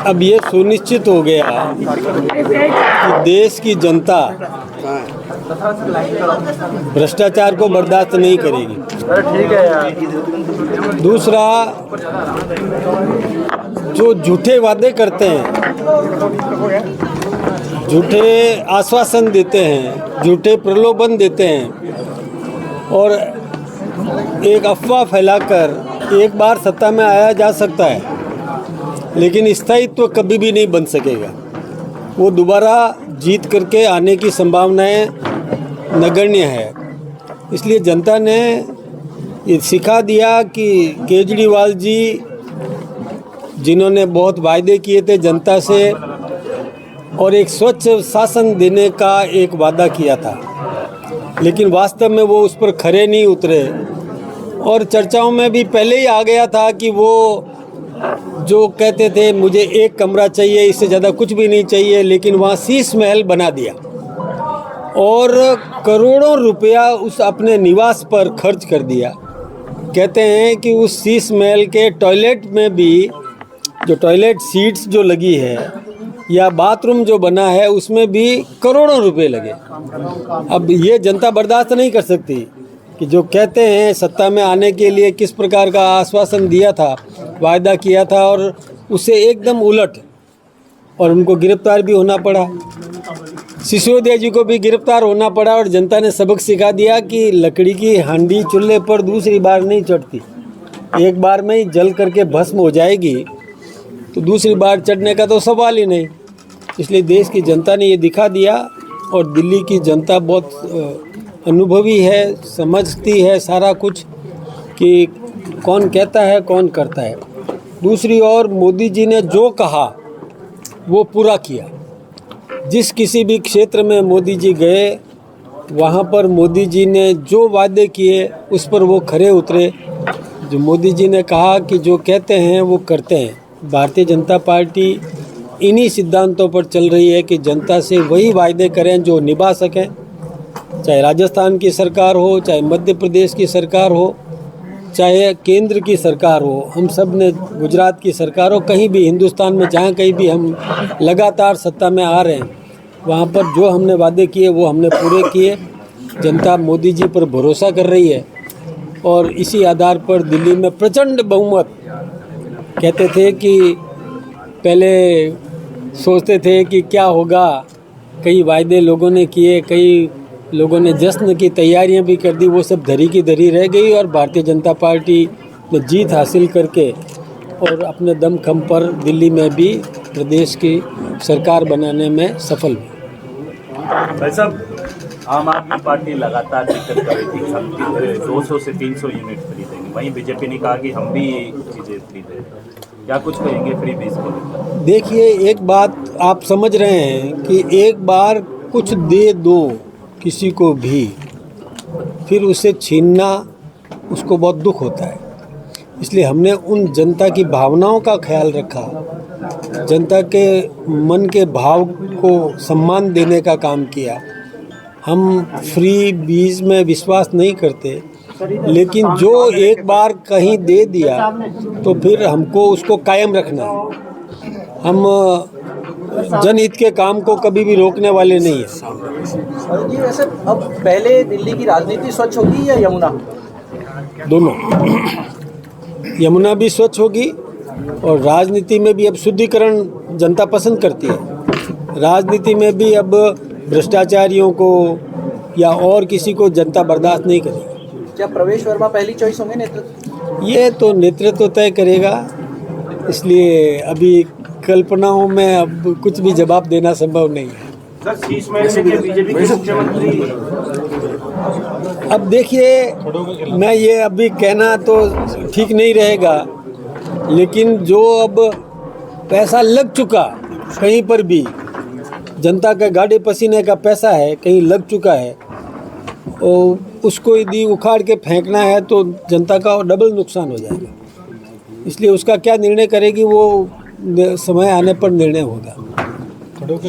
अब ये सुनिश्चित हो गया कि देश की जनता भ्रष्टाचार को बर्दाश्त नहीं करेगी। ठीक है यार। दूसरा, जो झूठे वादे करते हैं, झूठे आश्वासन देते हैं, झूठे प्रलोभन देते हैं और एक अफवाह फैलाकर एक बार सत्ता में आया जा सकता है, लेकिन स्थायित्व कभी भी नहीं बन सकेगा। वो दोबारा जीत करके आने की संभावनाएं नगण्य है। इसलिए जनता ने ये सिखा दिया कि केजरीवाल जी, जिन्होंने बहुत वायदे किए थे जनता से और एक स्वच्छ शासन देने का एक वादा किया था, लेकिन वास्तव में वो उस पर खरे नहीं उतरे। और चर्चाओं में भी पहले ही आ गया था कि वो जो कहते थे मुझे एक कमरा चाहिए, इससे ज़्यादा कुछ भी नहीं चाहिए, लेकिन वहाँ शीश महल बना दिया और करोड़ों रुपया उस अपने निवास पर खर्च कर दिया। कहते हैं कि उस शीश महल के टॉयलेट में भी जो टॉयलेट सीट्स जो लगी है या बाथरूम जो बना है उसमें भी करोड़ों रुपए लगे। अब ये जनता बर्दाश्त नहीं कर सकती कि जो कहते हैं सत्ता में आने के लिए किस प्रकार का आश्वासन दिया था, वायदा किया था और उससे एकदम उलट, और उनको गिरफ्तार भी होना पड़ा। सिसोदिया जी को भी गिरफ्तार होना पड़ा और जनता ने सबक सिखा दिया कि लकड़ी की हांडी चूल्हे पर दूसरी बार नहीं चढ़ती। एक बार में ही जल करके भस्म हो जाएगी तो दूसरी बार चढ़ने का तो सवाल ही नहीं। इसलिए देश की जनता ने ये दिखा दिया और दिल्ली की जनता बहुत अनुभवी है, समझती है सारा कुछ कि कौन कहता है कौन करता है। दूसरी ओर मोदी जी ने जो कहा वो पूरा किया। जिस किसी भी क्षेत्र में मोदी जी गए वहाँ पर मोदी जी ने जो वादे किए उस पर वो खरे उतरे। जो मोदी जी ने कहा कि जो कहते हैं वो करते हैं। भारतीय जनता पार्टी इन्हीं सिद्धांतों पर चल रही है कि जनता से वही वायदे करें जो निभा सकें, चाहे राजस्थान की सरकार हो, चाहे मध्य प्रदेश की सरकार हो, चाहे केंद्र की सरकार हो, हम सब ने गुजरात की सरकार हो, कहीं भी हिंदुस्तान में जहाँ कहीं भी हम लगातार सत्ता में आ रहे हैं वहाँ पर जो हमने वादे किए वो हमने पूरे किए। जनता मोदी जी पर भरोसा कर रही है और इसी आधार पर दिल्ली में प्रचंड बहुमत। कहते थे कि पहले सोचते थे कि क्या होगा, कई वायदे लोगों ने किए, कई लोगों ने जश्न की तैयारियां भी कर दी, वो सब धरी की धरी रह गई और भारतीय जनता पार्टी ने जीत हासिल करके और अपने दमखम पर दिल्ली में भी प्रदेश की सरकार बनाने में सफल हुई। भाई साहब, आम आदमी पार्टी लगातार जिक्र कर रही थी हम 200 से 300 यूनिट खरीदेंगे, वहीं बीजेपी ने कहा कि हम भी चीज़ें खरीदें। क्या कुछ कहेंगे फ्री बीज को? देखिए, एक बात आप समझ रहे हैं कि एक बार कुछ दे दो किसी को भी, फिर उसे छीनना उसको बहुत दुख होता है। इसलिए हमने उन जनता की भावनाओं का ख्याल रखा, जनता के मन के भाव को सम्मान देने का काम किया। हम फ्री बीज में विश्वास नहीं करते, लेकिन जो एक बार कहीं दे दिया तो फिर हमको उसको कायम रखना है। हम जनहित के काम को कभी भी रोकने वाले नहीं हैं। और ये वैसे अब पहले दिल्ली की राजनीति स्वच्छ होगी या यमुना? दोनों। यमुना भी स्वच्छ होगी और राजनीति में भी अब शुद्धिकरण जनता पसंद करती है। राजनीति में भी अब भ्रष्टाचारियों को या और किसी को जनता बर्दाश्त नहीं करेगी। क्या प्रवेश वर्मा पहली चॉइस होंगे नेतृत्व? ये तो नेतृत्व तय करेगा, इसलिए अभी कल्पनाओं में अब कुछ भी जवाब देना संभव नहीं है। बीजेपी के मुख्यमंत्री, अब देखिए, मैं ये अभी कहना तो ठीक नहीं रहेगा, लेकिन जो अब पैसा लग चुका कहीं पर भी, जनता का गाड़े पसीने का पैसा है, कहीं लग चुका है और उसको यदि उखाड़ के फेंकना है तो जनता का डबल नुकसान हो जाएगा। इसलिए उसका क्या निर्णय करेगी वो समय आने पर निर्णय होगा।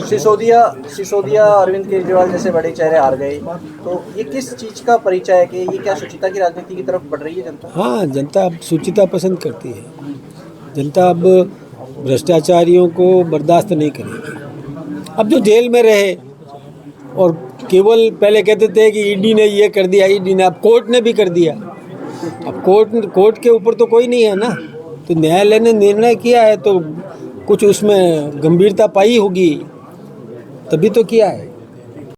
सिसोदिया अरविंद केजरीवाल जैसे बड़े चेहरे हार गए, तो ये किस चीज़ का परिचय है कि ये क्या शुचिता की राजनीति की तरफ बढ़ रही है जनता? हाँ, जनता अब शुचिता पसंद करती है। जनता अब भ्रष्टाचारियों को बर्दाश्त नहीं करेगी। अब जो जेल में रहे और केवल पहले कहते थे कि ईडी ने ये कर दिया, ईडी ने, अब कोर्ट ने भी कर दिया। अब कोर्ट के ऊपर तो कोई नहीं है ना, तो न्यायालय ने निर्णय किया है तो कुछ उसमें गंभीरता पाई होगी, तभी तो किया है।